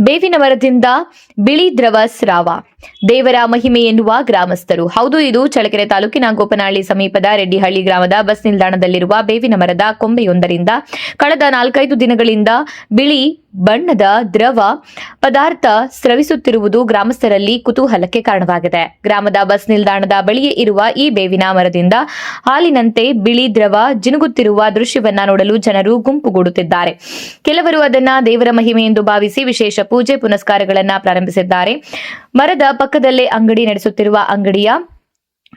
ಬೇವಿನ ಮರದಿಂದ ಬಿಳಿ ದ್ರವ ಸ್ರಾವ, ದೇವರ ಮಹಿಮೆ ಎನ್ನುವ ಗ್ರಾಮಸ್ಥರು. ಹೌದು, ಇದು ಚಳ್ಳಕೆರೆ ತಾಲೂಕಿನ ಗೋಪನಹಳ್ಳಿ ಸಮೀಪದ ರೆಡ್ಡಿಹಳ್ಳಿ ಗ್ರಾಮದ ಬಸ್ ನಿಲ್ದಾಣದಲ್ಲಿರುವ ಬೇವಿನ ಮರದ ಕೊಂಬೆಯೊಂದರಿಂದ ಕಳೆದ 4-5 ದಿನಗಳಿಂದ ಬಿಳಿ ಬಣ್ಣದ ದ್ರವ ಪದಾರ್ಥ ಸ್ರವಿಸುತ್ತಿರುವುದು ಗ್ರಾಮಸ್ಥರಲ್ಲಿ ಕುತೂಹಲಕ್ಕೆ ಕಾರಣವಾಗಿದೆ. ಗ್ರಾಮದ ಬಸ್ ನಿಲ್ದಾಣದ ಬಳಿಯೇ ಇರುವ ಈ ಬೇವಿನ ಮರದಿಂದ ಹಾಲಿನಂತೆ ಬಿಳಿ ದ್ರವ ಜಿನುಗುತ್ತಿರುವ ದೃಶ್ಯವನ್ನ ನೋಡಲು ಜನರು ಗುಂಪುಗೂಡುತ್ತಿದ್ದಾರೆ. ಕೆಲವರು ಅದನ್ನ ದೇವರ ಮಹಿಮೆ ಎಂದು ಭಾವಿಸಿ ವಿಶೇಷ ಪೂಜೆ ಪುನಸ್ಕಾರಗಳನ್ನ ಪ್ರಾರಂಭಿಸಿದ್ದಾರೆ. ಮರದ ಪಕ್ಕದಲ್ಲೇ ಅಂಗಡಿ ನಡೆಸುತ್ತಿರುವ ಅಂಗಡಿಯ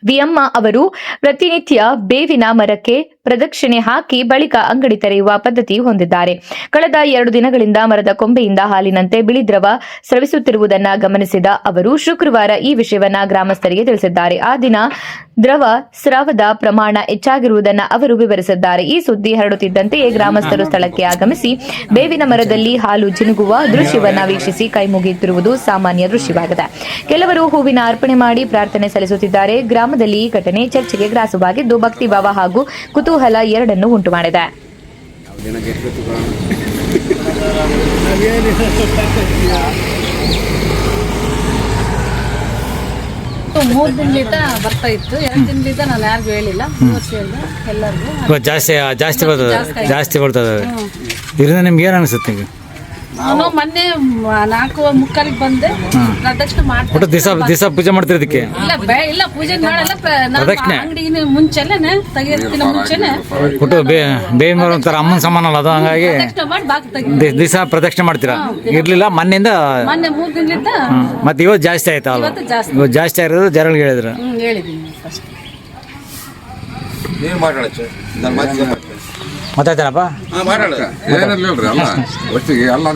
ವಿಯಮ್ಮ ಅವರು ಪ್ರತಿನಿತ್ಯ ಬೇವಿನ ಮರಕ್ಕೆ ಪ್ರದಕ್ಷಿಣೆ ಹಾಕಿ ಬಳಿಕ ಅಂಗಡಿ ತೆರೆಯುವ ಪದ್ಧತಿ ಹೊಂದಿದ್ದಾರೆ. ಕಳೆದ 2 ದಿನಗಳಿಂದ ಮರದ ಕೊಂಬೆಯಿಂದ ಹಾಲಿನಂತೆ ಬಿಳಿ ದ್ರವ ಸ್ರವಿಸುತ್ತಿರುವುದನ್ನು ಗಮನಿಸಿದ ಅವರು ಶುಕ್ರವಾರ ಈ ವಿಷಯವನ್ನ ಗ್ರಾಮಸ್ಥರಿಗೆ ತಿಳಿಸಿದ್ದಾರೆ. ಆ ದಿನ ದ್ರವ ಸ್ರಾವದ ಪ್ರಮಾಣ ಹೆಚ್ಚಾಗಿರುವುದನ್ನು ಅವರು ವಿವರಿಸಿದ್ದಾರೆ. ಈ ಸುದ್ದಿ ಹರಡುತ್ತಿದ್ದಂತೆಯೇ ಗ್ರಾಮಸ್ಥರು ಸ್ಥಳಕ್ಕೆ ಆಗಮಿಸಿ ಬೇವಿನ ಮರದಲ್ಲಿ ಹಾಲು ಜಿನುಗುವ ದೃಶ್ಯವನ್ನ ವೀಕ್ಷಿಸಿ ಕೈಮುಗಿಯುತ್ತಿರುವುದು ಸಾಮಾನ್ಯ ದೃಶ್ಯವಾಗಿದೆ. ಕೆಲವರು ಹೂವಿನ ಅರ್ಪಣೆ ಮಾಡಿ ಪ್ರಾರ್ಥನೆ ಸಲ್ಲಿಸುತ್ತಿದ್ದಾರೆ. ಗ್ರಾಮದಲ್ಲಿ ಈ ಘಟನೆ ಚರ್ಚೆಗೆ ಗ್ರಾಸವಾಗಿದ್ದು ಭಕ್ತಿ ಭಾವ ಹಾಗೂ ಕುತೂಹಲ ಎರಡನ್ನೂ ಉಂಟು ಮಾಡಿದೆ. ಮೂರು ದಿನದಿಂದ ಬರ್ತಾ ಇತ್ತು. 2 ದಿನದಿಂದ ನಾನು ಯಾರಿಗೂ ಹೇಳಿಲ್ಲ. ಎಲ್ಲರಿಗೂ ಜಾಸ್ತಿ ಬರ್ತದೆ. ಇದರಿಂದ ನಿಮ್ಗೆ ಏನು ಅನಿಸುತ್ತೆ? ನಾನು ಮೊನ್ನೆ 4:45 ಬಂದೆ. ಪ್ರದಕ್ಷಿಣೆ ಒಟ್ಟು ದಿವಸ ಪೂಜೆ ಮಾಡ್ತೀರಿ ಇದಕ್ಕೆ? ಇಲ್ಲ ಪೂಜೆ ಮಾಡಲ್ಲ. ಅಂಗಡಿನ ಮುಂಚೆನೆ ತೆಗಿಯೋದಕ್ಕಿಂತ ಮುಂಚೆನೆ ಒಟ್ಟು ಬೇವಿನ ಒಂಥರ ಅಮ್ಮನ ಸಮಾನ ಅಲ್ಲ ಅದು, ಹಂಗಾಗಿ ದಿವಸ ಪ್ರದಕ್ಷಿಣೆ ಮಾಡ್ತೀರಾ? ಇರ್ಲಿಲ್ಲ ಮೊನ್ನೆಯಿಂದ 3 ದಿನದಿಂದ. ಮತ್ತೆ ಇವತ್ತು ಜಾಸ್ತಿ ಆಯ್ತಾ? ಇವತ್ತು ಜಾಸ್ತಿ ಆಗಿರೋದು ಜನಗಳಿಗೆ ಹೇಳಿದ್ರು. ಹೇಳಿದ್ದೀನಿ ಫಸ್ಟ್. ಮಾತಾಡ್ತಾರಪ್ಪ. ಏನಿರ್ಲಿಲ್ರಿ ಅಲ್ಲ ಒಟ್ಟಿಗೆ ಎಲ್ಲ